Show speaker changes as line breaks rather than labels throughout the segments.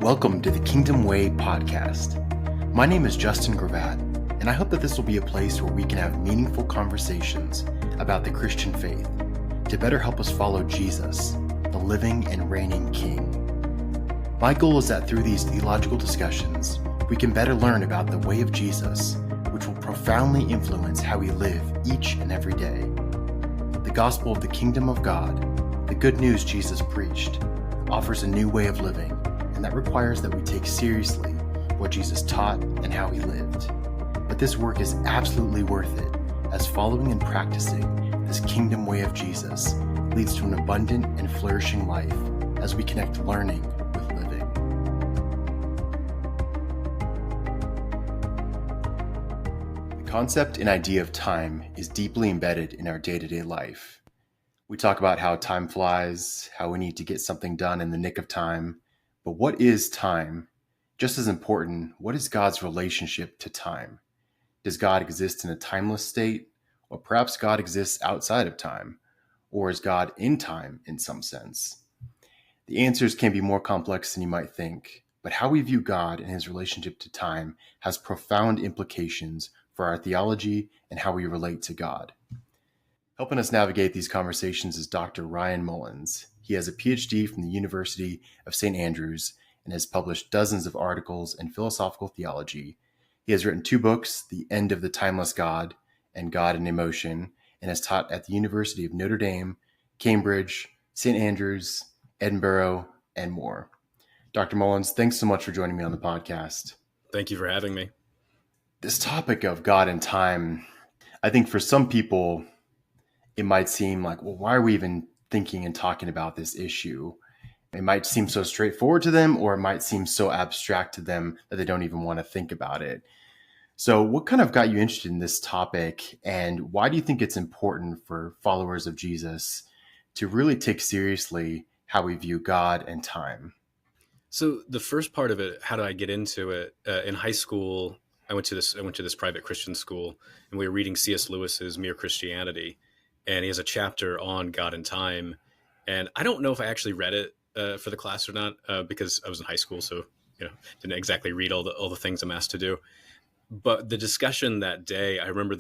Welcome to the Kingdom Way podcast. My name is Justin Gravatt, and I hope that this will be a place where we can have meaningful conversations about the Christian faith to better help us follow Jesus, the living and reigning King. My goal is that through these theological discussions, we can better learn about the way of Jesus, which will profoundly influence how we live each and every day. The gospel of the kingdom of God, the good news Jesus preached, offers a new way of living, and that requires that we take seriously what Jesus taught and how he lived. But this work is absolutely worth it, as following and practicing this kingdom way of Jesus leads to an abundant and flourishing life as we connect learning with living. The concept and idea of time is deeply embedded in our day-to-day life. We talk about how time flies, how we need to get something done in the nick of time. But what is time? Just as important, what is God's relationship to time? Does God exist in a timeless state? Or perhaps God exists outside of time? Or is God in time in some sense? The answers can be more complex than you might think, but how we view God and his relationship to time has profound implications for our theology and how we relate to God. Helping us navigate these conversations is Dr. Ryan Mullins. He has a PhD from the University of St. Andrews and has published dozens of articles in philosophical theology. He has written 2 books, The End of the Timeless God and God in Emotion, and has taught at the University of Notre Dame, Cambridge, St. Andrews, Edinburgh, and more. Dr. Mullins, thanks so much for joining me on the podcast.
Thank you for having me.
This topic of God and time, I think for some people, it might seem like, well, why are we even thinking and talking about this issue? It might seem so straightforward to them, or it might seem so abstract to them that they don't even want to think about it. So what kind of got you interested in this topic, and why do you think it's important for followers of Jesus to really take seriously how we view God and time?
So the first part of it, how did I get into it? In high school, I went to this private Christian school, and we were reading C.S. Lewis's Mere Christianity. And he has a chapter on God and time. And I don't know if I actually read it for the class or not, because I was in high school. So, didn't exactly read all the things I'm asked to do. But the discussion that day, I remember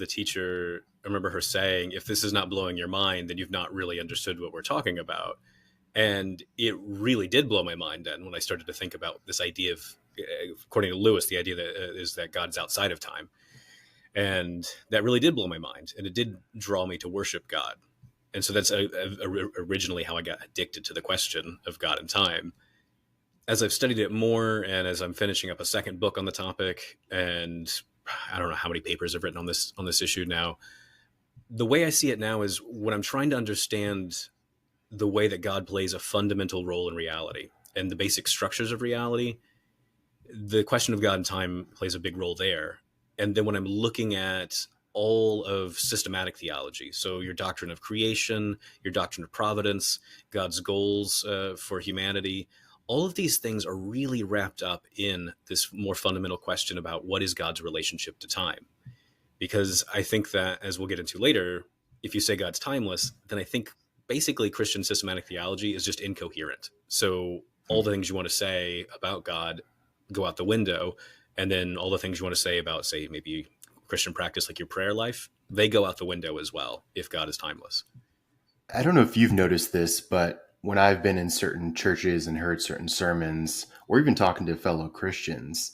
her saying, if this is not blowing your mind, then you've not really understood what we're talking about. And it really did blow my mind then when I started to think about this idea of, according to Lewis, the idea that is that God's outside of time. And that really did blow my mind, and it did draw me to worship God. And so that's originally how I got addicted to the question of God and time. As I've studied it more, and as I'm finishing up a second book on the topic, and I don't know how many papers I've written on this issue now, the way I see it now is when I'm trying to understand the way that God plays a fundamental role in reality and the basic structures of reality, the question of God and time plays a big role there. And then when I'm looking at all of systematic theology, so your doctrine of creation, your doctrine of providence, God's goals for humanity, all of these things are really wrapped up in this more fundamental question about what is God's relationship to time. Because I think that, as we'll get into later, if you say God's timeless, then I think basically Christian systematic theology is just incoherent. So all the things you want to say about God go out the window. And then all the things you want to say about, say, maybe Christian practice, like your prayer life, they go out the window as well if God is timeless.
I don't know if you've noticed this, but when I've been in certain churches and heard certain sermons, or even talking to fellow Christians,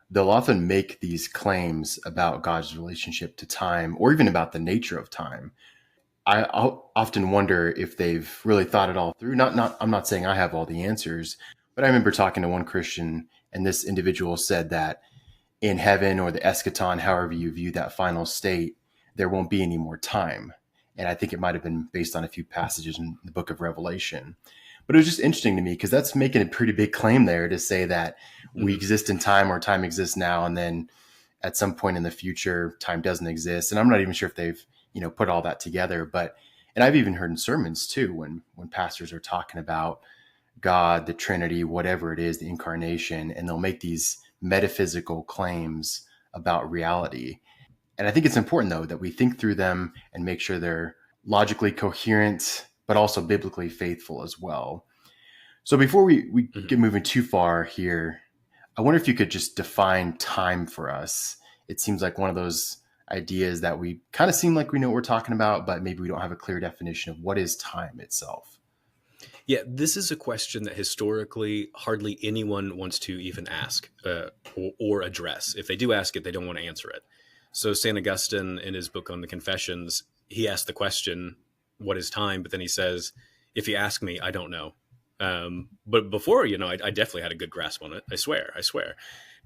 they'll often make these claims about God's relationship to time, or even about the nature of time. I'll often wonder if they've really thought it all through. I'm not saying I have all the answers, but I remember talking to one Christian, and this individual said that in heaven, or the eschaton, however you view that final state, there won't be any more time. And I think it might have been based on a few passages in the book of Revelation. But it was just interesting to me because that's making a pretty big claim there to say that we exist in time, or time exists now, and then at some point in the future, time doesn't exist. And I'm not even sure if they've, put all that together. And I've even heard in sermons too, when pastors are talking about God, the Trinity, whatever it is, the incarnation, and they'll make these metaphysical claims about reality. And I think it's important, though, that we think through them and make sure they're logically coherent, but also biblically faithful as well. So before we
Mhm.
get moving too far here, I wonder if you could just define time for us. It seems like one of those ideas that we kind of seem like we know what we're talking about, but maybe we don't have a clear definition of what is time itself.
Yeah, this is a question that historically hardly anyone wants to even ask or address. If they do ask it, they don't want to answer it. So St. Augustine, in his book on the Confessions, he asked the question, "What is time?" But then he says, "If you ask me, I don't know." But before, I definitely had a good grasp on it. I swear, I swear.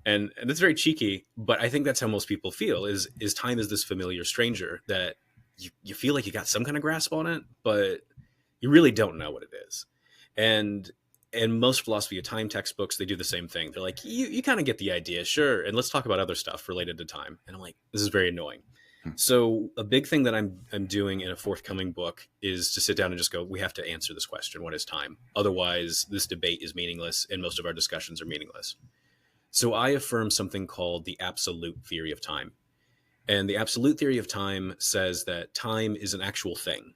And that's very cheeky, but I think that's how most people feel. Is time is this familiar stranger that you feel like you got some kind of grasp on it, but you really don't know what it is. And and most philosophy of time textbooks, they do the same thing. They're like, you kind of get the idea, sure, and let's talk about other stuff related to time. And I'm like, this is very annoying.
Hmm.
So a big thing that I'm doing in a forthcoming book is to sit down and just go, we have to answer this question, what is time? Otherwise, this debate is meaningless, and most of our discussions are meaningless. So I affirm something called the absolute theory of time. And the absolute theory of time says that time is an actual thing.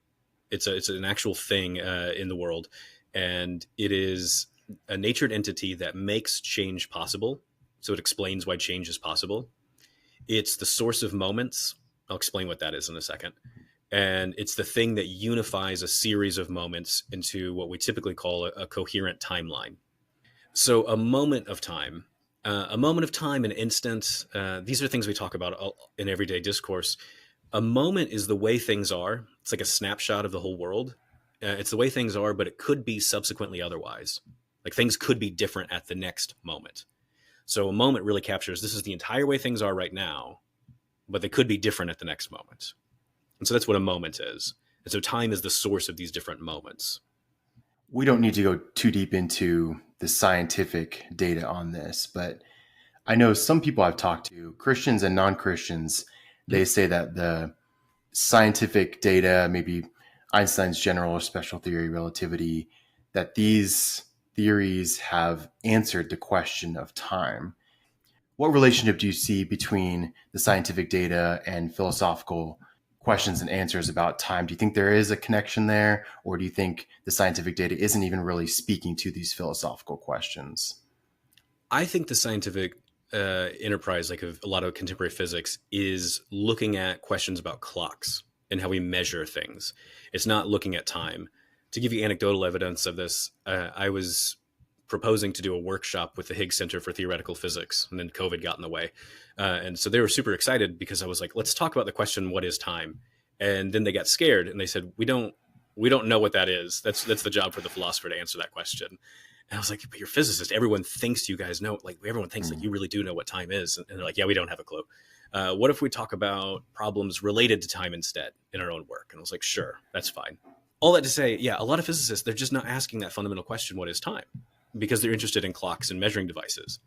It's an actual thing in the world, and it is a natured entity that makes change possible. So it explains why change is possible. It's the source of moments. I'll explain what that is in a second. And it's the thing that unifies a series of moments into what we typically call a coherent timeline. So a moment of time, an instant. These are things we talk about in everyday discourse. A moment is the way things are. It's like a snapshot of the whole world. It's the way things are, but it could be subsequently otherwise. Like things could be different at the next moment. So a moment really captures this is the entire way things are right now, but they could be different at the next moment. And so that's what a moment is. And so time is the source of these different moments.
We don't need to go too deep into the scientific data on this, but I know some people I've talked to, Christians and non-Christians, they
Mhm.
say that the scientific data, maybe Einstein's general or special theory relativity, that these theories have answered the question of time. What relationship do you see between the scientific data and philosophical questions and answers about time? Do you think there is a connection there, or do you think the scientific data isn't even really speaking to these philosophical questions?
I think the scientific enterprise, like a lot of contemporary physics, is looking at questions about clocks and how we measure things. It's not looking at time. To give you anecdotal evidence of this, I was proposing to do a workshop with the Higgs Center for Theoretical Physics, and then COVID got in the way. And so they were super excited because I was like, let's talk about the question, what is time? And then they got scared and they said, we don't know what that is. That's the job for the philosopher to answer that question. And I was like, but you're a physicist. Everyone thinks you guys know. Like everyone thinks like
Mm.
you really do know what time is. And they're like, yeah, we don't have a clue. What if we talk about problems related to time instead in our own work? And I was like, sure, that's fine. All that to say, yeah, a lot of physicists, they're just not asking that fundamental question, what is time? Because they're interested in clocks and measuring devices.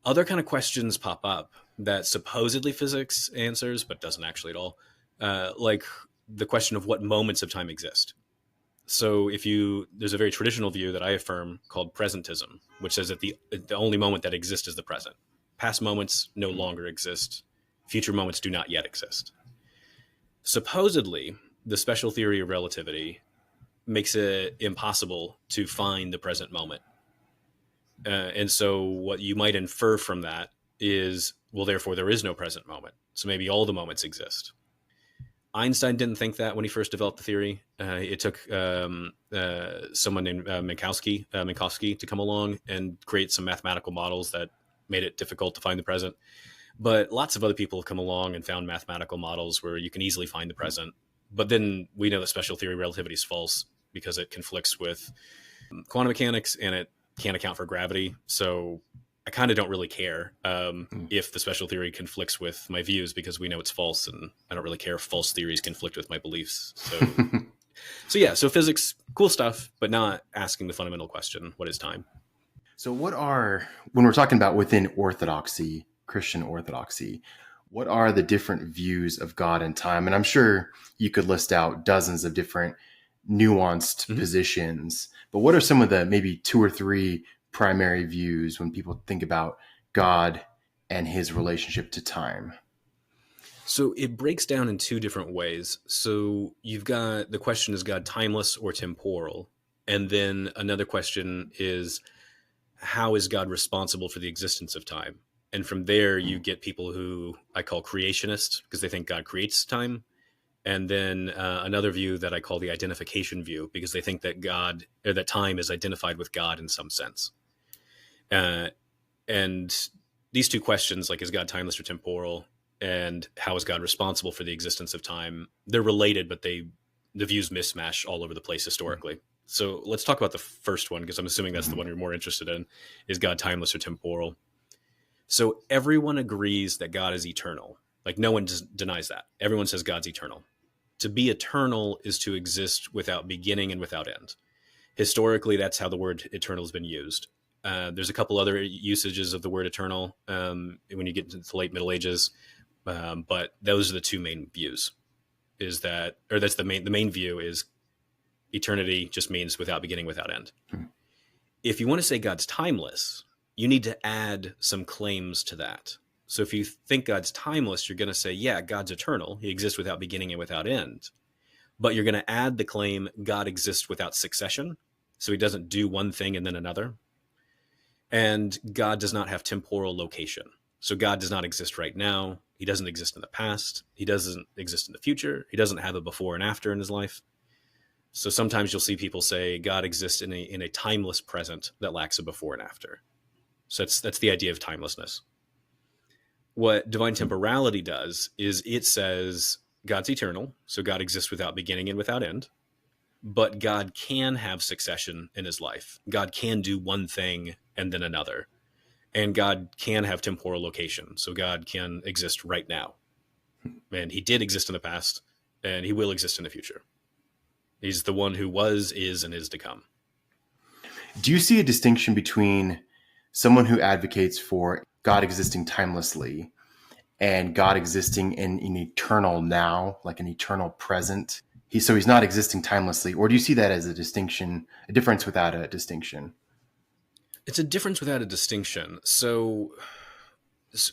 Other kind of questions pop up that supposedly physics answers, but doesn't actually at all. Like the question of what moments of time exist. So there's a very traditional view that I affirm called presentism, which says that the only moment that exists is the present. Past moments no longer exist. Future moments do not yet exist. Supposedly, the special theory of relativity makes it impossible to find the present moment. And so what you might infer from that is, well, therefore there is no present moment. So maybe all the moments exist. Einstein didn't think that when he first developed the theory. It took someone named Minkowski to come along and create some mathematical models that made it difficult to find the present. But lots of other people have come along and found mathematical models where you can easily find the present. But then we know that special theory relativity is false because it conflicts with quantum mechanics and it can't account for gravity. So I kind of don't really care
Mm.
if the special theory conflicts with my views because we know it's false, and I don't really care if false theories conflict with my beliefs. So yeah, so physics, cool stuff, but not asking the fundamental question: what is time?
So, when we're talking about within Orthodoxy, Christian Orthodoxy, what are the different views of God and time? And I'm sure you could list out dozens of different nuanced
Mm-hmm.
positions, but what are some of the maybe two or three primary views when people think about God and his relationship to time?
So it breaks down in two different ways. So you've got the question, is God timeless or temporal? And then another question is, how is God responsible for the existence of time? And from there, you get people who I call creationists because they think God creates time. And then another view that I call the identification view because they think that God or that time is identified with God in some sense. Uh, and these two questions, like is God timeless or temporal, and how is God responsible for the existence of time, they're related, but the views mismatch all over the place historically. So let's talk about the first one because I'm assuming that's the one you're more interested in. Is God timeless or temporal? So everyone agrees that God is eternal. Like no one denies that. Everyone says God's eternal. To be eternal is to exist without beginning and without end. Historically, that's how the word eternal has been used. There's a couple other usages of the word eternal when you get into the late Middle Ages, but those are the two main views. Is that, or that's the main view is eternity just means without beginning, without end. If you want to say God's timeless, you need to add some claims to that. So if you think God's timeless, you're going to say, yeah, God's eternal. He exists without beginning and without end. But you're going to add the claim God exists without succession. So he doesn't do one thing and then another. And God does not have temporal location. So God does not exist right now. He doesn't exist in the past. He doesn't exist in the future. He doesn't have a before and after in his life. So sometimes you'll see people say God exists in a timeless present that lacks a before and after. So that's the idea of timelessness. What divine temporality does is it says God's eternal, so God exists without beginning and without end, but God can have succession in his life. God can do one thing and then another, and God can have temporal location, so God can exist right now. And he did exist in the past, and he will exist in the future. He's the one who was, is, and is to come.
Do you see a distinction between someone who advocates for God existing timelessly and God existing in an eternal now, like an eternal present? So he's not existing timelessly, or do you see that as a distinction, a difference without a distinction?
It's a difference without a distinction. So,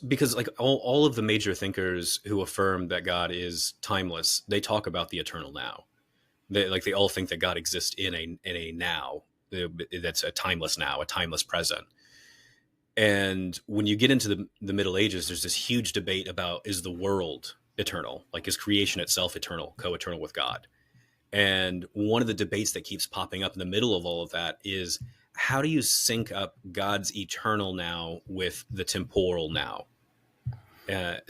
because like all of the major thinkers who affirm that God is timeless, they talk about the eternal now. They all think that God exists in a now that's a timeless now, a timeless present. And when you get into the Middle Ages, there's this huge debate about, is the world eternal? Like, is creation itself eternal, co-eternal with God? And one of the debates that keeps popping up in the middle of all of that is, how do you sync up God's eternal now with the temporal now?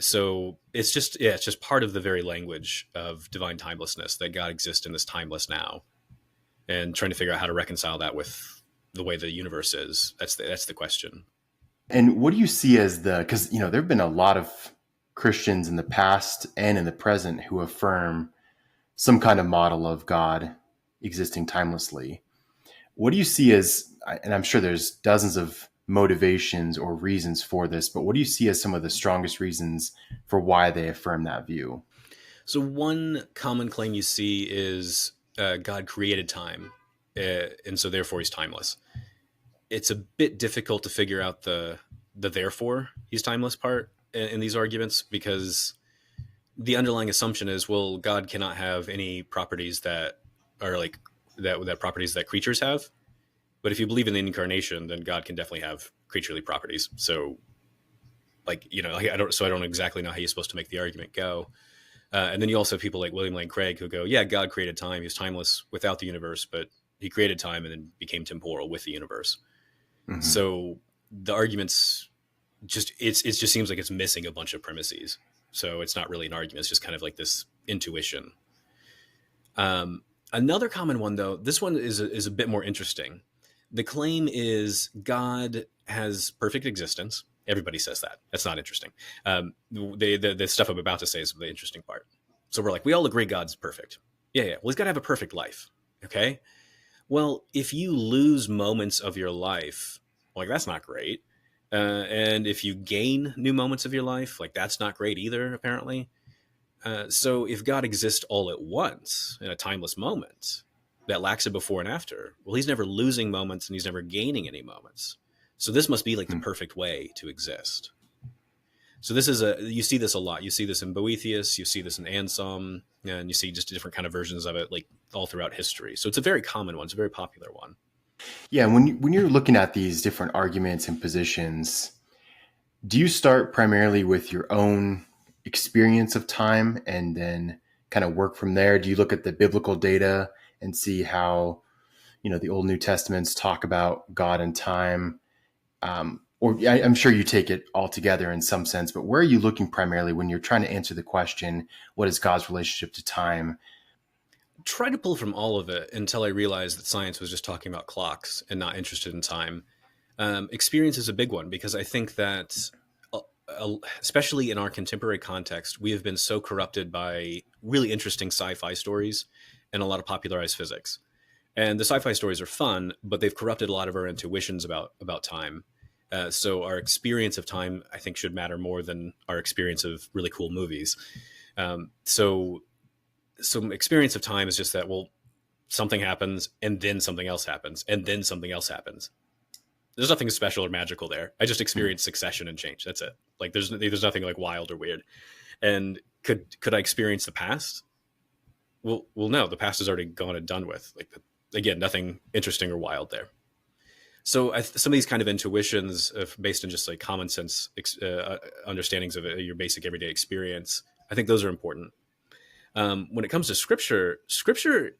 So it's just part of the very language of divine timelessness, that God exists in this timeless now, and trying to figure out how to reconcile that with the way the universe is. That's the question.
And what do you see as because, there have been a lot of Christians in the past and in the present who affirm some kind of model of God existing timelessly. What do you see as, and I'm sure there's dozens of motivations or reasons for this, but what do you see as some of the strongest reasons for why they affirm that view?
So one common claim you see is God created time, and so therefore he's timeless. It's a bit difficult to figure out the therefore he's timeless part in these arguments, because the underlying assumption is, well, God cannot have any properties that are like that properties that creatures have. But if you believe in the incarnation, then God can definitely have creaturely properties. So, like, I don't exactly know how you're supposed to make the argument go. And then you also have people like William Lane Craig who go, yeah, God created time. He was timeless without the universe, but he created time and then became temporal with the universe. Mm-hmm. So the arguments it just seems like it's missing a bunch of premises. So it's not really an argument. It's just kind of like this intuition. Another common one, though, this one is a bit more interesting. The claim is God has perfect existence. Everybody says that. That's not interesting. The stuff I'm about to say is the interesting part. So we're like, we all agree God's perfect. Yeah. Well, he's got to have a perfect life. Okay. Well, if you lose moments of your life, like, that's not great. And if you gain new moments of your life, like, that's not great either, apparently. So if God exists all at once in a timeless moment that lacks a before and after, well, he's never losing moments and he's never gaining any moments. So this must be like the perfect way to exist. So this is you see this a lot. You see this in Boethius, you see this in Anselm, and you see just different kind of versions of it, like all throughout history. So it's a very common one. It's a very popular one.
Yeah, when you're looking at these different arguments and positions, do you start primarily with your own experience of time and then kind of work from there? Do you look at the biblical data and see how, the Old New Testaments talk about God and time? I'm sure you take it all together in some sense, but where are you looking primarily when you're trying to answer the question, what is God's relationship to time?
Try to pull from all of it until I realized that science was just talking about clocks and not interested in time. Experience is a big one because I think that, especially in our contemporary context, we have been so corrupted by really interesting sci-fi stories and a lot of popularized physics. And the sci-fi stories are fun, but they've corrupted a lot of our intuitions about time. So our experience of time, I think, should matter more than our experience of really cool movies. So some experience of time is just that, well, something happens and then something else happens and then something else happens. There's nothing special or magical there. I just experienced succession and change. That's it. Like there's nothing like wild or weird. And could I experience the past? Well, no, the past is already gone and done with. Like again, nothing interesting or wild there. So some of these kind of intuitions based on just like common sense understandings of your basic everyday experience, I think those are important. When it comes to scripture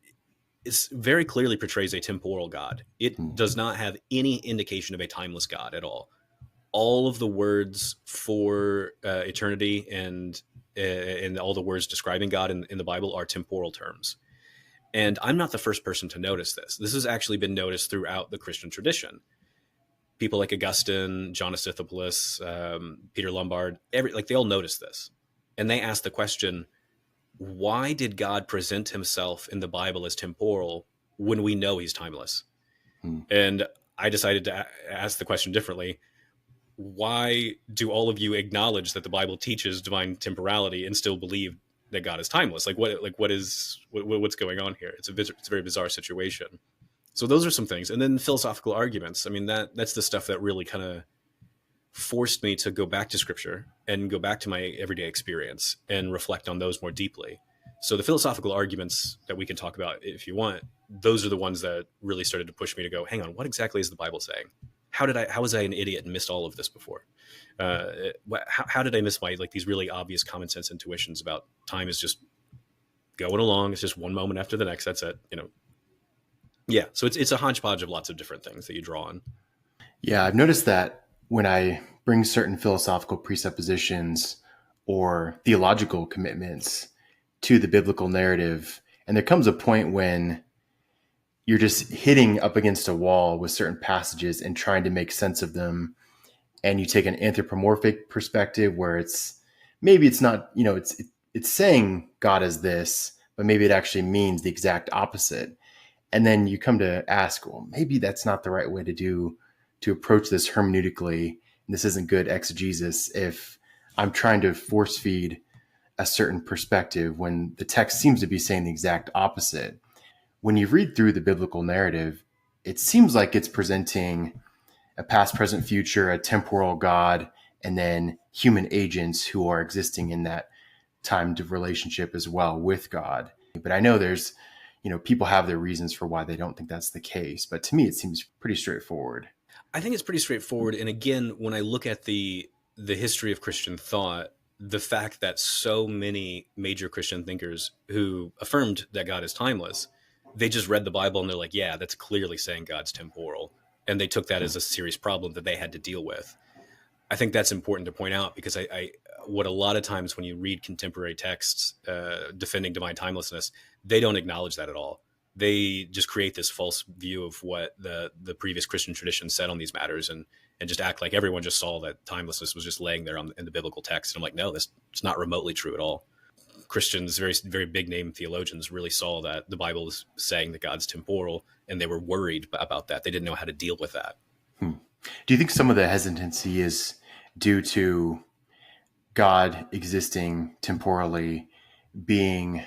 is very clearly portrays a temporal God. It does not have any indication of a timeless God at all. All of the words for eternity and all the words describing God in the Bible are temporal terms. And I'm not the first person to notice this. This has actually been noticed throughout the Christian tradition. People like Augustine, John Esithopolis, Peter Lombard, they all noticed this. And they asked the question, why did God present himself in the Bible as temporal when we know he's timeless? And I decided to ask the question differently. Why do all of you acknowledge that the Bible teaches divine temporality and still believe that God is timeless? What's going on here? It's a very bizarre situation. So those are some things. And then philosophical arguments. I mean, that's the stuff that really kind of forced me to go back to scripture and go back to my everyday experience and reflect on those more deeply. So the philosophical arguments that we can talk about if you want, those are the ones that really started to push me to go, hang on, what exactly is the Bible saying? How was I an idiot and missed all of this before? How did I miss these really obvious common sense intuitions about time is just going along. It's just one moment after the next. That's it, Yeah. So it's a hodgepodge of lots of different things that you draw on.
Yeah, I've noticed that when I bring certain philosophical presuppositions or theological commitments to the biblical narrative, and there comes a point when you're just hitting up against a wall with certain passages and trying to make sense of them, and you take an anthropomorphic perspective where it's not, it's saying God is this, but maybe it actually means the exact opposite. And then you come to ask, well, maybe that's not the right way to approach this hermeneutically. And this isn't good exegesis if I'm trying to force feed a certain perspective when the text seems to be saying the exact opposite. When you read through the biblical narrative, it seems like it's presenting a past, present, future, a temporal God, and then human agents who are existing in that timed relationship as well with God. But I know there's, people have their reasons for why they don't think that's the case. But to me, it seems pretty straightforward.
I think it's pretty straightforward. And again, when I look at the history of Christian thought, the fact that so many major Christian thinkers who affirmed that God is timeless, they just read the Bible and they're like, yeah, that's clearly saying God's temporal. And they took that as a serious problem that they had to deal with. I think that's important to point out because what a lot of times when you read contemporary texts defending divine timelessness, they don't acknowledge that at all. They just create this false view of what the previous Christian tradition said on these matters and just act like everyone just saw that timelessness was just laying there in the biblical text. And I'm like, no, it's not remotely true at all. Christians, very, very big name theologians, really saw that the Bible is saying that God's temporal, and they were worried about that. They didn't know how to deal with that.
Do you think some of the hesitancy is due to God existing temporally being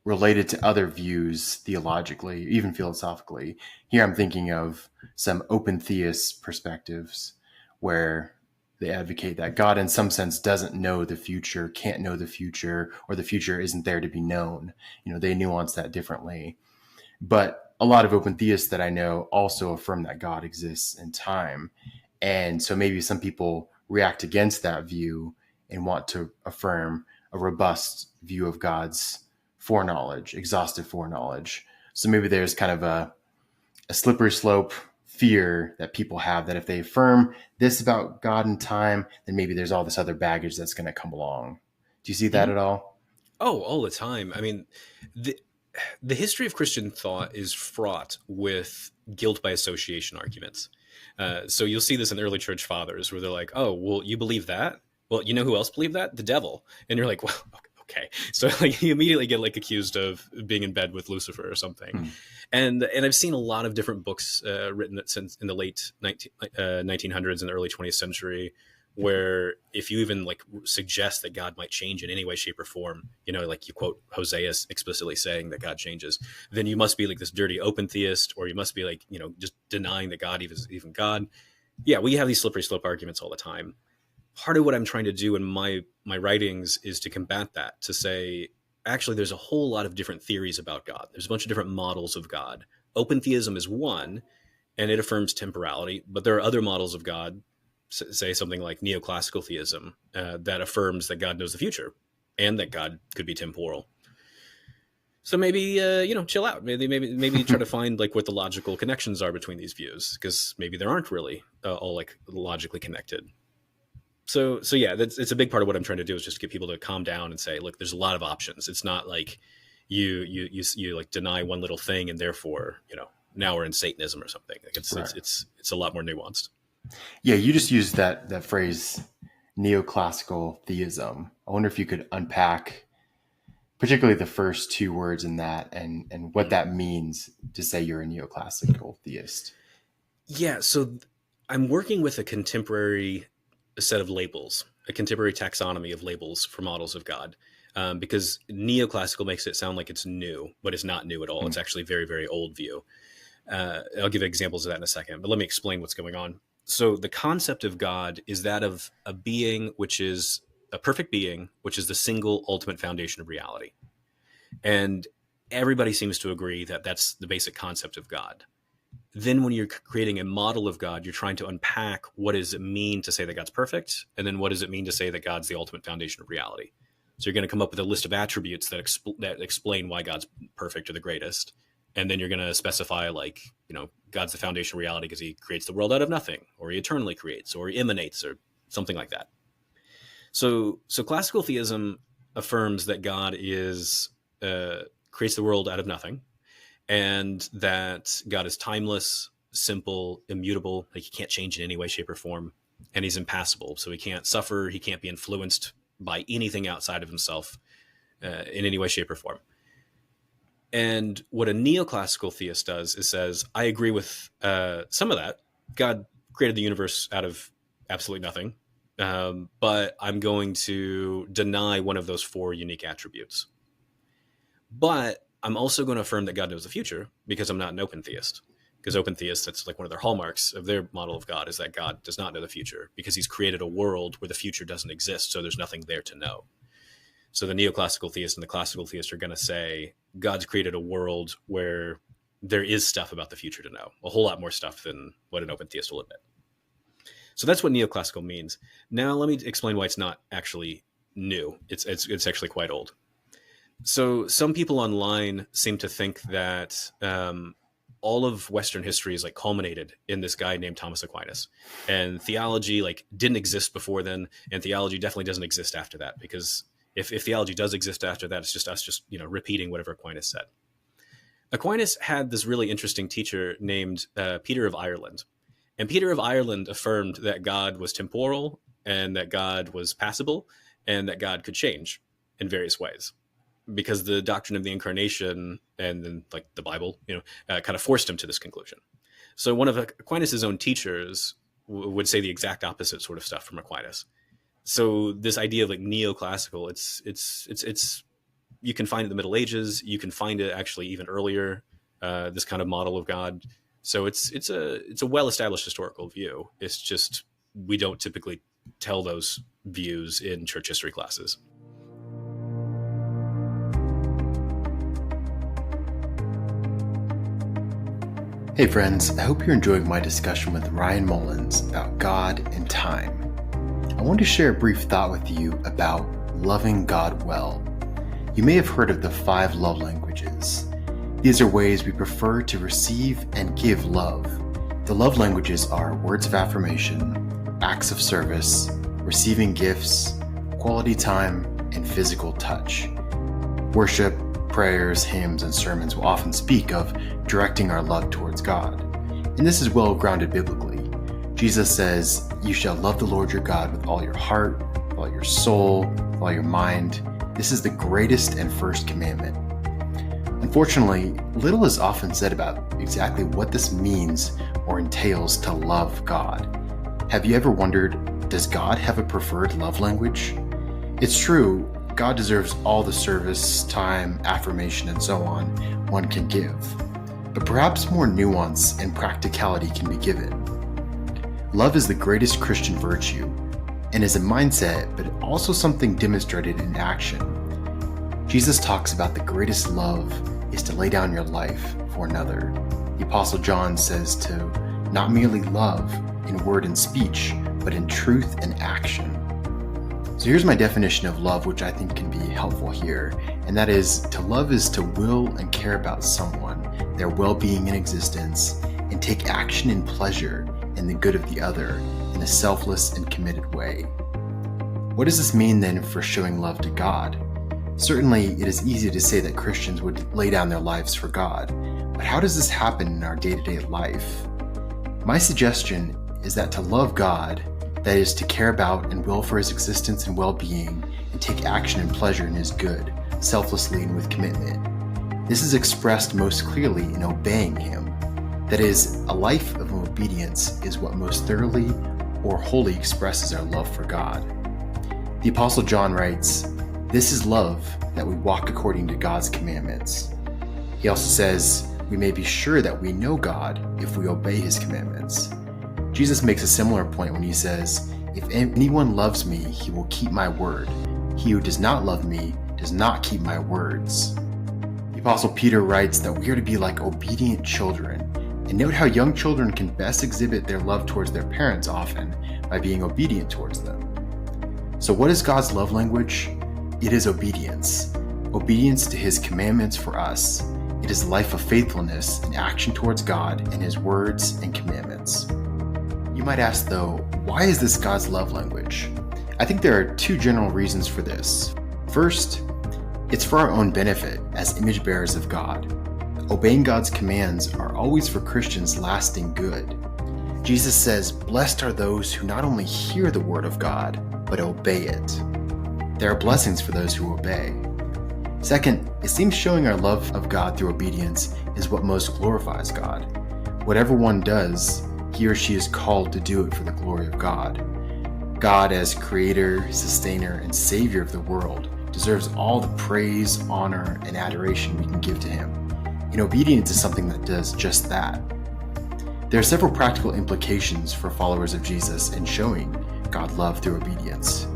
related to other views theologically, even philosophically? Here I'm thinking of some open theist perspectives where They advocate that God, in some sense, doesn't know the future, can't know the future, or the future isn't there to be known. They nuance that differently. But a lot of open theists that I know also affirm that God exists in time. And so maybe some people react against that view and want to affirm a robust view of God's foreknowledge, exhaustive foreknowledge. So maybe there's kind of a slippery slope fear that people have that if they affirm this about God and time, then maybe there's all this other baggage that's going to come along. Do you see that
Mhm.
at all?
Oh, all the time. I mean, the the history of Christian thought is fraught with guilt by association arguments. So you'll see this in early church fathers where they're like, "Oh, well, you believe that? Well, you know who else believed that? The devil." And you're like, "Well, okay." So like you immediately get like accused of being in bed with Lucifer or something.
Hmm.
And I've seen a lot of different books written since in the late 1900s and the early 20th century, where if you even like suggest that God might change in any way, shape, or form, like you quote Hosea explicitly saying that God changes, then you must be like this dirty open theist, or you must be like, just denying that God is even God. Yeah, we have these slippery slope arguments all the time. Part of what I'm trying to do in my writings is to combat that, to say, actually, there's a whole lot of different theories about God. There's a bunch of different models of God. Open theism is one, and it affirms temporality, but there are other models of God, say something like neoclassical theism, that affirms that God knows the future and that God could be temporal. So maybe chill out. Maybe try to find like what the logical connections are between these views, because maybe there aren't really all like logically connected. So yeah, it's a big part of what I'm trying to do is just get people to calm down and say, look, there's a lot of options. It's not like you like deny one little thing and therefore now we're in Satanism or something. Like
Right.
it's a lot more nuanced.
Yeah, you just used that phrase, neoclassical theism. I wonder if you could unpack particularly the first two words in that and what
Mhm.
that means to say you're a neoclassical theist.
Yeah, so I'm working with a contemporary set of labels, a contemporary taxonomy of labels for models of God. Because neoclassical makes it sound like it's new, but it's not new at all.
Hmm.
It's actually a very, very old view. I'll give examples of that in a second, but let me explain what's going on. So the concept of God is that of a being which is a perfect being, which is the single ultimate foundation of reality. And everybody seems to agree that that's the basic concept of God. Then when you're creating a model of God, you're trying to unpack what does it mean to say that God's perfect, and then what does it mean to say that God's the ultimate foundation of reality. So you're going to come up with a list of attributes that explain why God's perfect or the greatest, and then you're going to specify like God's the foundation of reality because He creates the world out of nothing, or He eternally creates, or He emanates, or something like that. So classical theism affirms that God is creates the world out of nothing, and that God is timeless, simple, immutable. Like He can't change in any way, shape, or form, and He's impassible. So He can't suffer. He can't be influenced by anything outside of Himself in any way, shape, or form. And what a neoclassical theist does is says, I agree with some of that. God created the universe out of absolutely nothing, but I'm going to deny one of those four unique attributes. But I'm also going to affirm that God knows the future because I'm not an open theist. Because open theists, that's like one of their hallmarks of their model of God, is that God does not know the future because He's created a world where the future doesn't exist, so there's nothing there to know. So the neoclassical theist and the classical theist are going to say God's created a world where there is stuff about the future to know, a whole lot more stuff than what an open theist will admit. So that's what neoclassical means. Now let me explain why it's not actually new. It's actually quite old. So some people online seem to think that all of Western history is like culminated in this guy named Thomas Aquinas, and theology like didn't exist before then, and theology definitely doesn't exist after that, because if theology does exist after that, it's just us just repeating whatever Aquinas said. Aquinas had this really interesting teacher named Peter of Ireland, and Peter of Ireland affirmed that God was temporal and that God was passible and that God could change in various ways, because the doctrine of the incarnation and then like the Bible, kind of forced him to this conclusion. So one of Aquinas' own teachers would say the exact opposite sort of stuff from Aquinas. So this idea of like neoclassical, it's you can find it in the Middle Ages. You can find it actually even earlier. This kind of model of God. So it's a well established historical view. It's just we don't typically tell those views in church history classes.
Hey friends, I hope you're enjoying my discussion with Ryan Mullins about God and time. I want to share a brief thought with you about loving God well. You may have heard of the 5 love languages. These are ways we prefer to receive and give love. The love languages are words of affirmation, acts of service, receiving gifts, quality time, and physical touch. Worship, prayers, hymns, and sermons will often speak of directing our love towards God. And this is well grounded biblically. Jesus says, "You shall love the Lord your God with all your heart, with all your soul, with all your mind." This is the greatest and first commandment. Unfortunately, little is often said about exactly what this means or entails to love God. Have you ever wondered, does God have a preferred love language? It's true, God deserves all the service, time, affirmation, and so on one can give. But perhaps more nuance and practicality can be given. Love is the greatest Christian virtue and is a mindset, but also something demonstrated in action. Jesus talks about the greatest love is to lay down your life for another. The Apostle John says to not merely love in word and speech, but in truth and action. So here's my definition of love, which I think can be helpful here, and that is to love is to will and care about someone, their well-being and existence, and take action and pleasure in the good of the other in a selfless and committed way. What does this mean then for showing love to God? Certainly, it is easy to say that Christians would lay down their lives for God, but how does this happen in our day-to-day life? My suggestion is that to love God, that is to care about and will for his existence and well-being, and take action and pleasure in his good, selflessly and with commitment. This is expressed most clearly in obeying him. That is, a life of obedience is what most thoroughly or wholly expresses our love for God. The Apostle John writes, "This is love, that we walk according to God's commandments." He also says, "We may be sure that we know God if we obey his commandments." Jesus makes a similar point when he says, "If anyone loves me, he will keep my word. He who does not love me does not keep my words." The Apostle Peter writes that we are to be like obedient children. And note how young children can best exhibit their love towards their parents often by being obedient towards them. So what is God's love language? It is obedience. Obedience to his commandments for us. It is a life of faithfulness and action towards God and his words and commandments. You might ask though, why is this God's love language? I think there are 2 general reasons for this. First, it's for our own benefit as image bearers of God. Obeying God's commands are always for Christians lasting good. Jesus says, "Blessed are those who not only hear the word of God, but obey it." There are blessings for those who obey. Second, it seems showing our love of God through obedience is what most glorifies God. Whatever one does, he or she is called to do it for the glory of God. God, as creator, sustainer, and savior of the world, deserves all the praise, honor, and adoration we can give to him. And obedience is something that does just that. There are several practical implications for followers of Jesus in showing God love through obedience.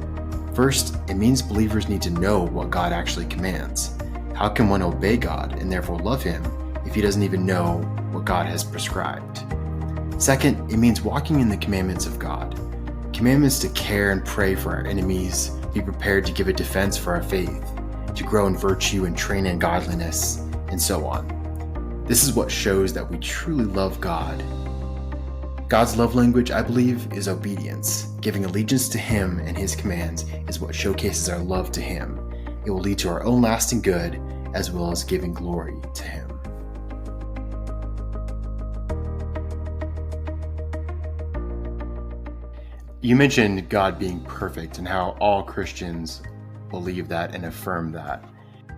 First, it means believers need to know what God actually commands. How can one obey God and therefore love him if he doesn't even know what God has prescribed? Second, it means walking in the commandments of God. Commandments to care and pray for our enemies, be prepared to give a defense for our faith, to grow in virtue and train in godliness, and so on. This is what shows that we truly love God. God's love language, I believe, is obedience. Giving allegiance to him and his commands is what showcases our love to him. It will lead to our own lasting good, as well as giving glory to him. You mentioned God being perfect and how all Christians believe that and affirm that.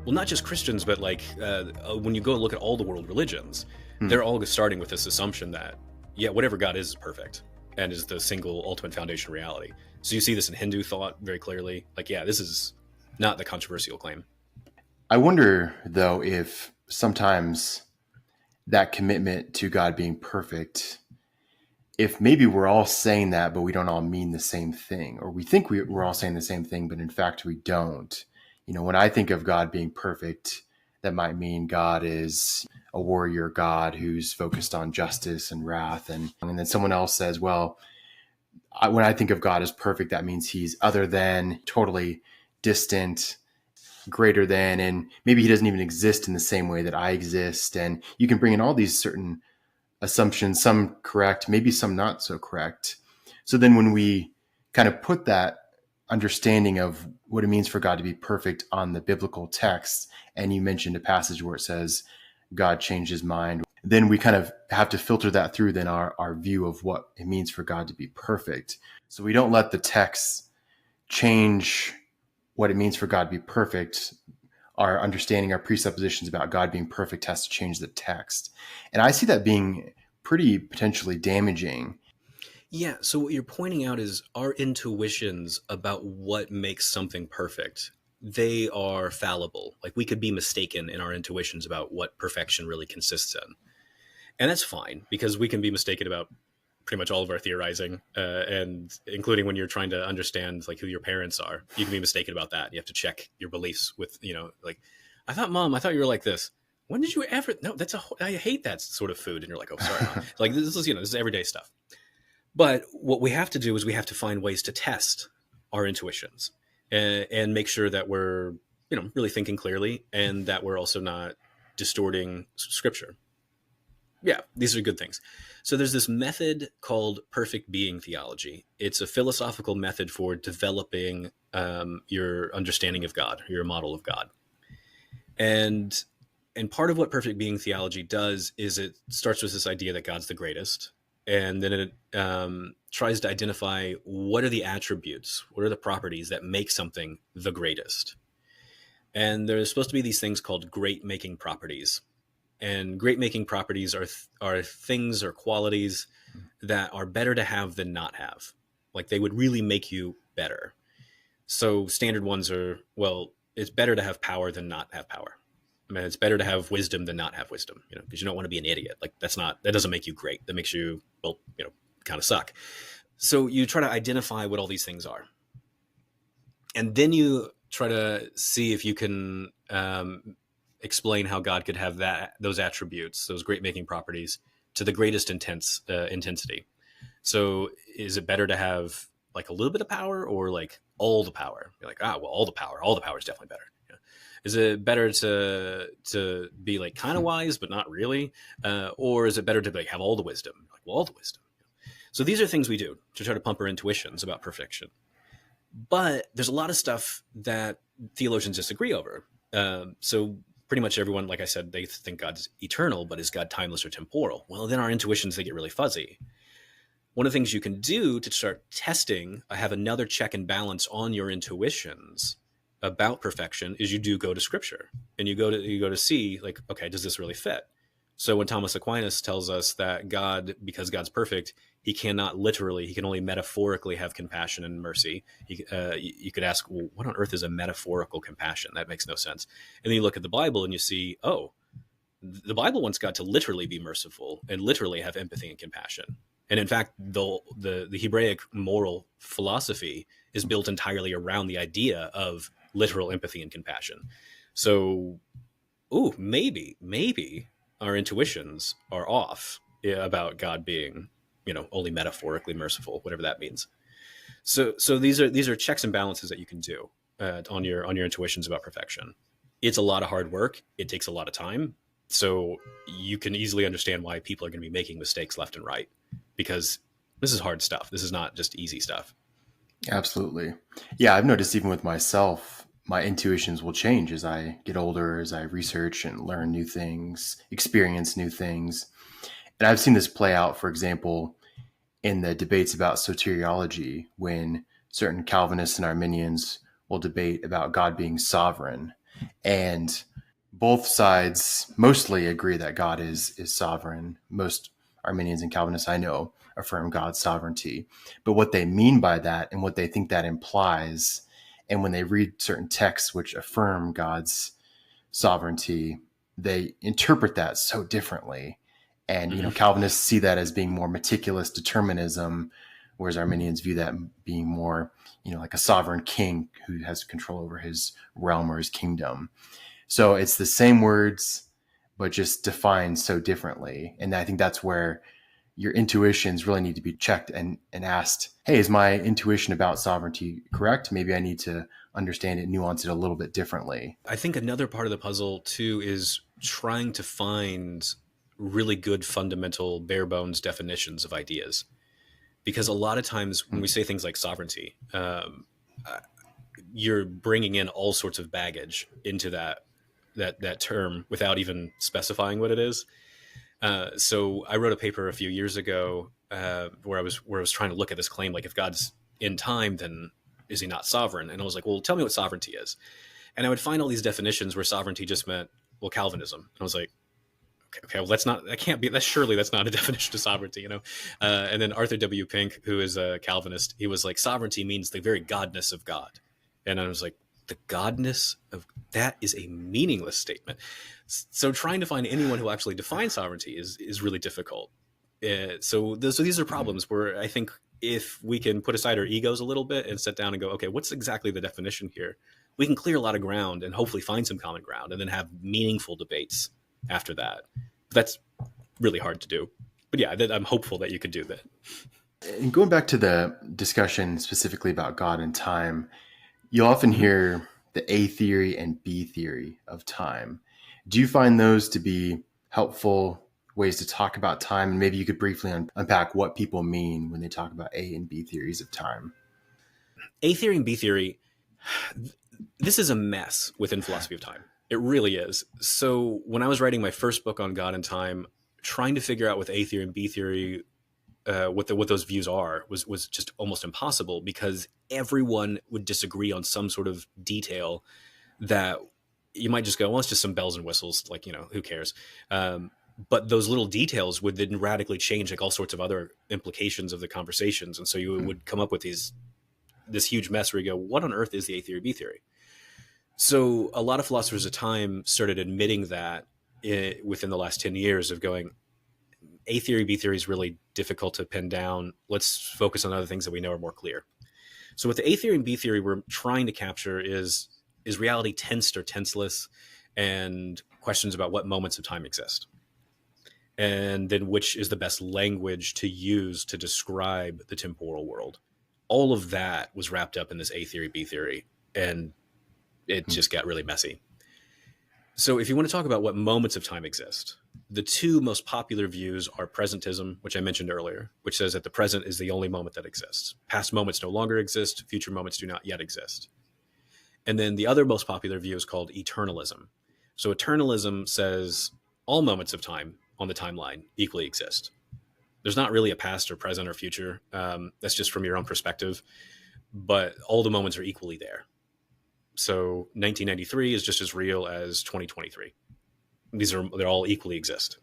Well, not just Christians, but when you go look at all the world religions, they're all starting with this assumption that, whatever God is perfect and is the single ultimate foundation reality. So you see this in Hindu thought very clearly. This is not the controversial claim.
I wonder, though, if sometimes that commitment to God being perfect if maybe we're all saying that, but we don't all mean the same thing, or we think we're all saying the same thing, but in fact we don't. When I think of God being perfect, that might mean God is a warrior God who's focused on justice and wrath. And then someone else says, well, when I think of God as perfect, that means he's other than, totally distant, greater than, and maybe he doesn't even exist in the same way that I exist. And you can bring in all these certain assumptions, some correct, maybe some not so correct. So then when we kind of put that understanding of what it means for God to be perfect on the biblical text, and you mentioned a passage where it says God changed his mind, then we kind of have to filter that through then our view of what it means for God to be perfect. So we don't let the text change what it means for God to be perfect. Our understanding, our presuppositions about God being perfect has to change the text. And I see that being pretty potentially damaging.
Yeah, so what you're pointing out is our intuitions about what makes something perfect. They are fallible. Like, we could be mistaken in our intuitions about what perfection really consists in. And that's fine, because we can be mistaken about pretty much all of our theorizing, and including when you're trying to understand like who your parents are. You can be mistaken about that. You have to check your beliefs with, like, I thought you were like this. When did you ever? No, I hate that sort of food. And you're like, oh, sorry, Mom. Like, this is everyday stuff. But what we have to do is we have to find ways to test our intuitions, and make sure that we're, really thinking clearly, and that we're also not distorting scripture. Yeah, these are good things. So there's this method called perfect being theology. It's a philosophical method for developing your understanding of God, your model of God. And part of what perfect being theology does is it starts with this idea that God's the greatest. And then it tries to identify what are the attributes, what are the properties that make something the greatest. And there's supposed to be these things called great making properties. And great making properties are things or qualities that are better to have than not have. Like, they would really make you better. So standard ones are, well, it's better to have power than not have power. I mean, it's better to have wisdom than not have wisdom, because you don't want to be an idiot. Like, that doesn't make you great. That makes you, well, kind of suck. So you try to identify what all these things are. And then you try to see if you can explain how God could have those attributes, those great making properties, to the greatest intensity. So is it better to have like a little bit of power, or like all the power? You're like, all the power is definitely better. Is it better to be like kind of wise but not really, or is it better to like have all the wisdom? Like, well, all the wisdom. So these are things we do to try to pump our intuitions about perfection. But there's a lot of stuff that theologians disagree over. So pretty much everyone, like I said, they think God's eternal, but is God timeless or temporal? Well, then our intuitions, they get really fuzzy. One of the things you can do to start testing, have another check and balance on your intuitions about perfection, is you do go to scripture, and you go to see, like, okay, does this really fit? So when Thomas Aquinas tells us that God, because God's perfect, he can only metaphorically have compassion and mercy. You could ask, well, what on earth is a metaphorical compassion? That makes no sense. And then you look at the Bible and you see, oh, the Bible wants God to literally be merciful and literally have empathy and compassion. And in fact, the Hebraic moral philosophy is built entirely around the idea of literal empathy and compassion. So, maybe our intuitions are off about God being, only metaphorically merciful, whatever that means. So these are checks and balances that you can do on your intuitions about perfection. It's a lot of hard work. It takes a lot of time. So you can easily understand why people are going to be making mistakes left and right, because this is hard stuff. This is not just easy stuff.
Absolutely. Yeah, I've noticed even with myself, my intuitions will change as I get older, as I research and learn new things, experience new things. And I've seen this play out, for example, in the debates about soteriology, when certain Calvinists and Arminians will debate about God being sovereign. And both sides mostly agree that God is sovereign. Most Arminians and Calvinists I know affirm God's sovereignty. But what they mean by that and what they think that implies, and when they read certain texts which affirm God's sovereignty, they interpret that so differently. And, Calvinists see that as being more meticulous determinism, whereas Arminians view that being more, like a sovereign king who has control over his realm or his kingdom. So it's the same words, but just defined so differently. And I think that's where your intuitions really need to be checked and asked, hey, is my intuition about sovereignty correct? Maybe I need to understand it, nuance it a little bit differently.
I think another part of the puzzle too is trying to find really good fundamental bare bones definitions of ideas. Because a lot of times when we say things like sovereignty, you're bringing in all sorts of baggage into that term without even specifying what it is. So I wrote a paper a few years ago where I was trying to look at this claim, like if God's in time, then is he not sovereign? And I was like, well, tell me what sovereignty is. And I would find all these definitions where sovereignty just meant, well, Calvinism. And I was like, okay, well, that's not a definition of sovereignty, And then Arthur W. Pink, who is a Calvinist, he was like, sovereignty means the very godness of God. And I was like, the godness of that is a meaningless statement. So trying to find anyone who actually defines sovereignty is really difficult. So these are problems where I think if we can put aside our egos a little bit and sit down and go, okay, what's exactly the definition here? We can clear a lot of ground and hopefully find some common ground and then have meaningful debates after that. But that's really hard to do. But yeah, I'm hopeful that you could do that.
And going back to the discussion specifically about God and time, you often hear the A theory and B theory of time. Do you find those to be helpful ways to talk about time? And maybe you could briefly unpack what people mean when they talk about A and B theories of time.
A theory and B theory, this is a mess within philosophy of time. It really is. So when I was writing my first book on God and time, trying to figure out with A theory and B theory what those views are was just almost impossible, because everyone would disagree on some sort of detail that you might just go, well, it's just some bells and whistles, like, who cares? But those little details would then radically change like all sorts of other implications of the conversations. And so you would come up with this huge mess where you go, what on earth is the A theory, B theory? So a lot of philosophers of time started admitting that within the last 10 years of going, A theory, B theory is really difficult to pin down. Let's focus on other things that we know are more clear. So with the A theory and B theory, we're trying to capture is reality tensed or tenseless, and questions about what moments of time exist. And then which is the best language to use to describe the temporal world. All of that was wrapped up in this A theory, B theory, and it just got really messy. So if you want to talk about what moments of time exist, the two most popular views are presentism, which I mentioned earlier, which says that the present is the only moment that exists. Past moments no longer exist. Future moments do not yet exist. And then the other most popular view is called eternalism. So eternalism says all moments of time on the timeline equally exist. There's not really a past or present or future. That's just from your own perspective. But all the moments are equally there. So 1993 is just as real as 2023. They all equally exist.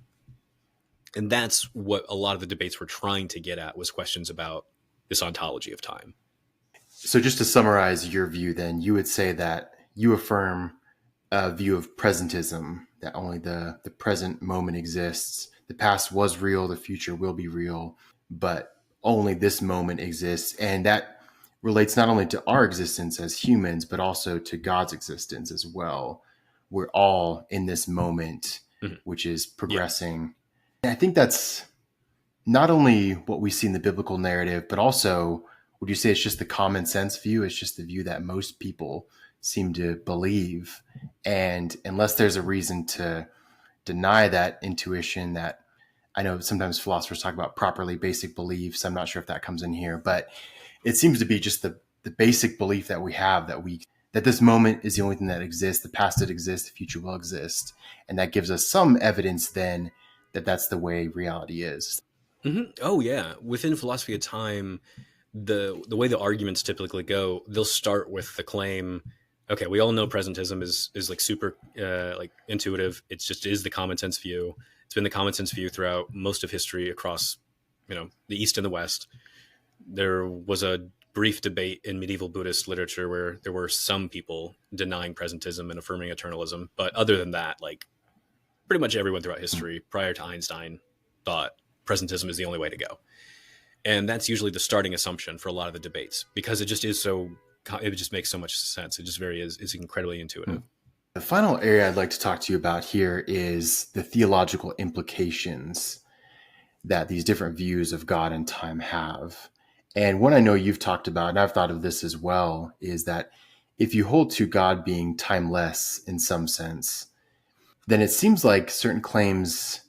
And that's what a lot of the debates were trying to get at, was questions about this ontology of time.
So just to summarize your view, then, you would say that you affirm a view of presentism, that only the present moment exists. The past was real, the future will be real, but only this moment exists. And that relates not only to our existence as humans, but also to God's existence as well. We're all in this moment, which is progressing. Yeah. And I think that's not only what we see in the biblical narrative, but also, would you say it's just the common sense view? It's just the view that most people seem to believe. And unless there's a reason to deny that intuition, that I know sometimes philosophers talk about properly basic beliefs. I'm not sure if that comes in here, but it seems to be just the basic belief that we have, that this moment is the only thing that exists. The past did exist, the future will exist. And that gives us some evidence then that that's the way reality is.
Mm-hmm. Oh yeah. Within philosophy of time, the way the arguments typically go, they'll start with the claim, okay, we all know presentism is like super like intuitive. It just is the common sense view. It's been the common sense view throughout most of history across, the East and the West. There was a brief debate in medieval Buddhist literature where there were some people denying presentism and affirming eternalism. But other than that, like pretty much everyone throughout history prior to Einstein thought presentism is the only way to go. And that's usually the starting assumption for a lot of the debates, because it just is so, it just makes so much sense. It just is incredibly intuitive.
The final area I'd like to talk to you about here is the theological implications that these different views of God and time have. And one I know you've talked about, and I've thought of this as well, is that if you hold to God being timeless in some sense, then it seems like certain claims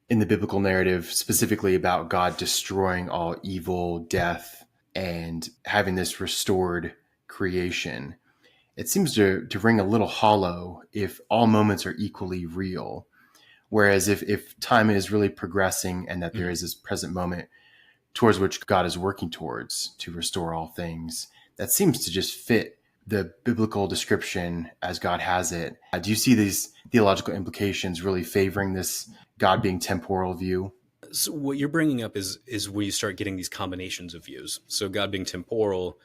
in the biblical narrative, specifically about God destroying all evil, death, and having this restored creation, it seems to ring a little hollow if all moments are equally real. Whereas if time is really progressing and that there is this present moment towards which God is working towards to restore all things, that seems to just fit the biblical description as God has it. Do you see these theological implications really favoring this God being temporal view?
So what you're bringing up is where you start getting these combinations of views. So God being temporal,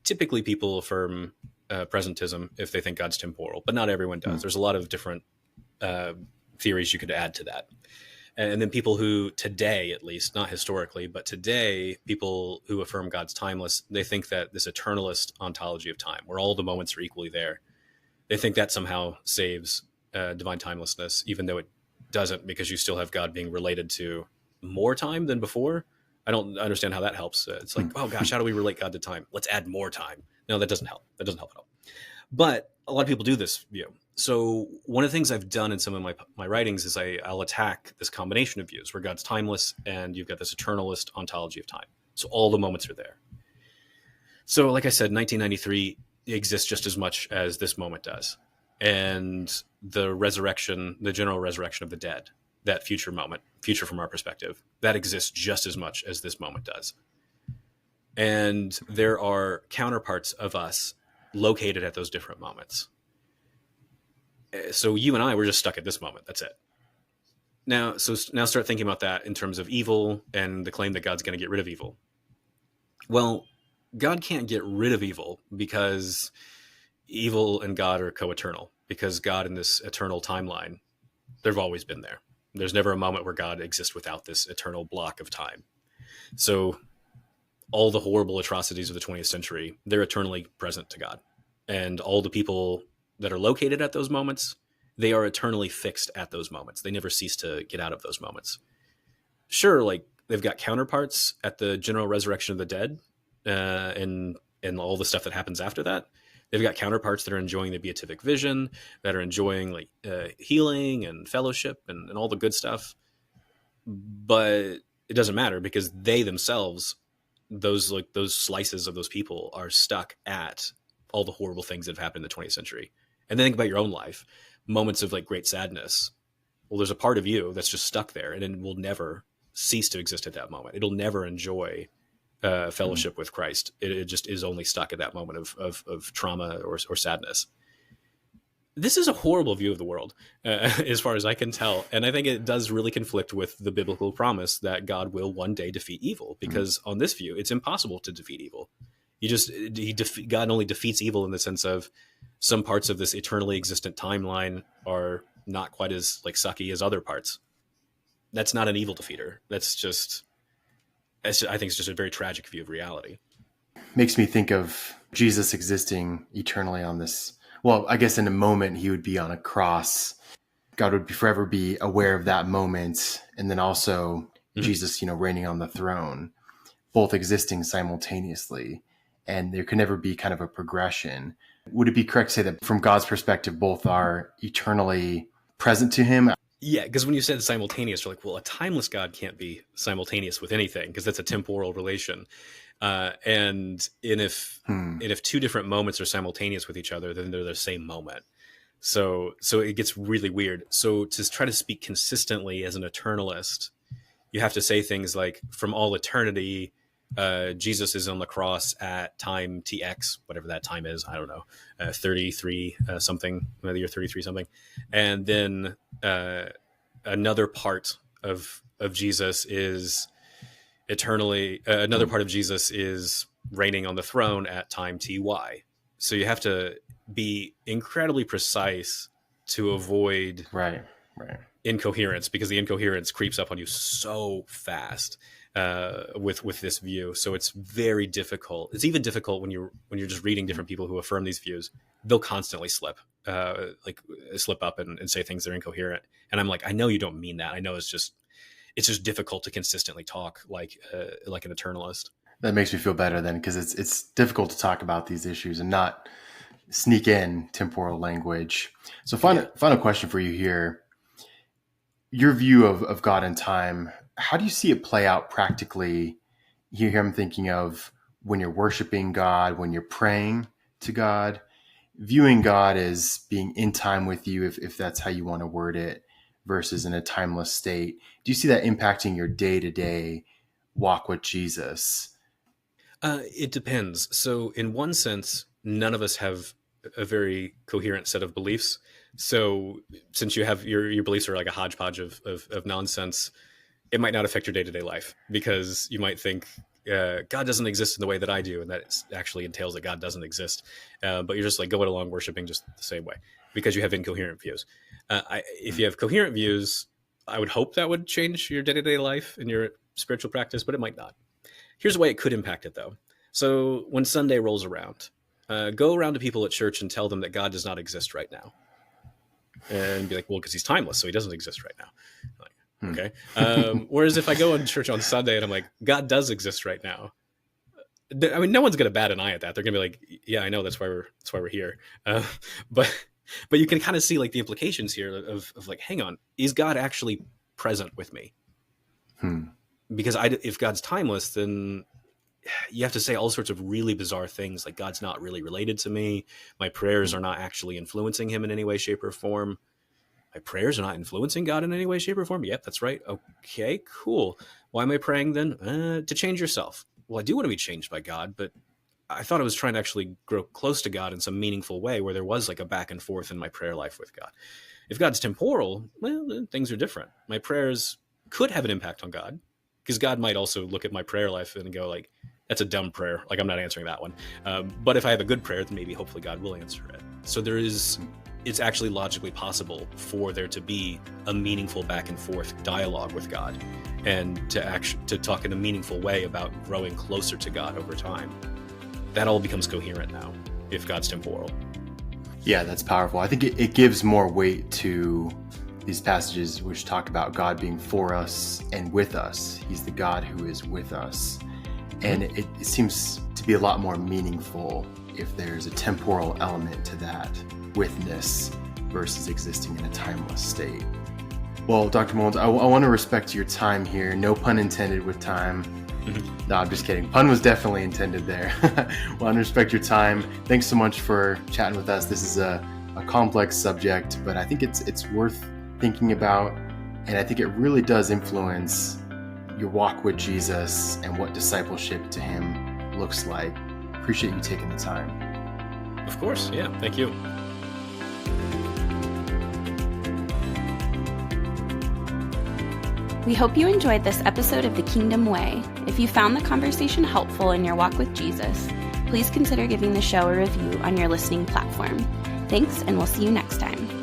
typically people affirm presentism if they think God's temporal, but not everyone does. There's a lot of different theories you could add to that. And then people who today, at least, not historically, but today, people who affirm God's timeless, they think that this eternalist ontology of time, where all the moments are equally there, they think that somehow saves divine timelessness, even though it doesn't, because you still have God being related to more time than before. I don't understand how that helps. It's like, oh gosh, how do we relate God to time? Let's add more time. No, that doesn't help. That doesn't help at all. But a lot of people do this view. So one of the things I've done in some of my writings is I'll attack this combination of views where God's timeless and you've got this eternalist ontology of time. So all the moments are there. So like I said, 1993 exists just as much as this moment does. And the resurrection, the general resurrection of the dead, that future moment, future from our perspective, that exists just as much as this moment does. And there are counterparts of us located at those different moments. So you and I, we're just stuck at this moment. That's it. Now start thinking about that in terms of evil and the claim that God's going to get rid of evil. Well, God can't get rid of evil because evil and God are co-eternal, because God in this eternal timeline, they've always been there. There's never a moment where God exists without this eternal block of time. So all the horrible atrocities of the 20th century, they're eternally present to God. And all the people that are located at those moments, they are eternally fixed at those moments. They never cease to get out of those moments. Sure, like they've got counterparts at the general resurrection of the dead, and all the stuff that happens after that. They've got counterparts that are enjoying the beatific vision, that are enjoying like healing and fellowship and all the good stuff. But it doesn't matter, because they themselves, those slices of those people, are stuck at all the horrible things that have happened in the 20th century. And then think about your own life, moments of like great sadness. Well, there's a part of you that's just stuck there, and it will never cease to exist at that moment. It'll never enjoy fellowship with Christ. It just is only stuck at that moment of trauma or sadness. This is a horrible view of the world, as far as I can tell. And I think it does really conflict with the biblical promise that God will one day defeat evil, because on this view, it's impossible to defeat evil. God only defeats evil in the sense of some parts of this eternally existent timeline are not quite as like sucky as other parts. That's not an evil defeater. I think it's just a very tragic view of reality.
Makes me think of Jesus existing eternally on this. Well, I guess in a moment he would be on a cross. God would forever be aware of that moment. And then also Jesus, reigning on the throne, both existing simultaneously. And there could never be kind of a progression. Would it be correct to say that from God's perspective, both are eternally present to him?
Yeah, because when you said simultaneous, you're like, well, a timeless God can't be simultaneous with anything, because that's a temporal relation. And if two different moments are simultaneous with each other, then they're the same moment. So it gets really weird. So to try to speak consistently as an eternalist, you have to say things like, from all eternity, Jesus is on the cross at time TX, whatever that time is. I don't know, 33 something, the year 33 something. And then another part of Jesus is eternally, another part of Jesus is reigning on the throne at time TY. So you have to be incredibly precise to avoid
right
incoherence, because the incoherence creeps up on you so fast with this view. So it's very difficult. It's even difficult when you're just reading different people who affirm these views. They'll constantly slip up and say things that are incoherent. And I'm like, I know you don't mean that. I know it's just difficult to consistently talk like an eternalist.
That makes me feel better then, because it's difficult to talk about these issues and not sneak in temporal language. So final question for you here. Your view of God and time, how do you see it play out practically? Here I'm thinking of when you're worshiping God, when you're praying to God, viewing God as being in time with you, if that's how you want to word it, versus in a timeless state. Do you see that impacting your day-to-day walk with Jesus?
It depends. So in one sense, none of us have a very coherent set of beliefs. So since you have your beliefs are like a hodgepodge of nonsense, it might not affect your day-to-day life, because you might think God doesn't exist in the way that I do, and that actually entails that God doesn't exist. But you're just like going along worshiping just the same way because you have incoherent views. If you have coherent views, I would hope that would change your day-to-day life and your spiritual practice, but it might not. Here's a way it could impact it, though. So when Sunday rolls around, go around to people at church and tell them that God does not exist right now. And be like, well, because he's timeless, so he doesn't exist right now. Like, okay. Whereas if I go to church on Sunday and I'm like, God does exist right now, I mean, no one's going to bat an eye at that. They're going to be like, yeah, I know, that's why we're here. But you can kind of see like the implications here of like, hang on, is God actually present with me? Because if God's timeless, then you have to say all sorts of really bizarre things, like God's not really related to me. My prayers are not actually influencing him in any way, shape, or form. My prayers are not influencing God in any way, shape, or form. Yep, that's right. Okay, cool. Why am I praying then? To change yourself. Well, I do want to be changed by God, but I thought I was trying to actually grow close to God in some meaningful way where there was like a back and forth in my prayer life with God. If God's temporal, well, then things are different. My prayers could have an impact on God, because God might also look at my prayer life and go like, that's a dumb prayer. Like, I'm not answering that one. But if I have a good prayer, then maybe hopefully God will answer it. So it's actually logically possible for there to be a meaningful back and forth dialogue with God, and to talk in a meaningful way about growing closer to God over time. That all becomes coherent now if God's temporal.
Yeah, that's powerful. I think it gives more weight to these passages which talk about God being for us and with us. He's the God who is with us. And it seems to be a lot more meaningful if there's a temporal element to that witness versus existing in a timeless state. Well, Dr. Mullins, I want to respect your time here. No pun intended with time. No, I'm just kidding. Pun was definitely intended there. Well, I want to respect your time. Thanks so much for chatting with us. This is a complex subject, but I think it's worth thinking about, and I think it really does influence your walk with Jesus and what discipleship to him looks like. Appreciate you taking the time.
Of course. Yeah. Thank you.
We hope you enjoyed this episode of The Kingdom Way. If you found the conversation helpful in your walk with Jesus, please consider giving the show a review on your listening platform. Thanks, and we'll see you next time.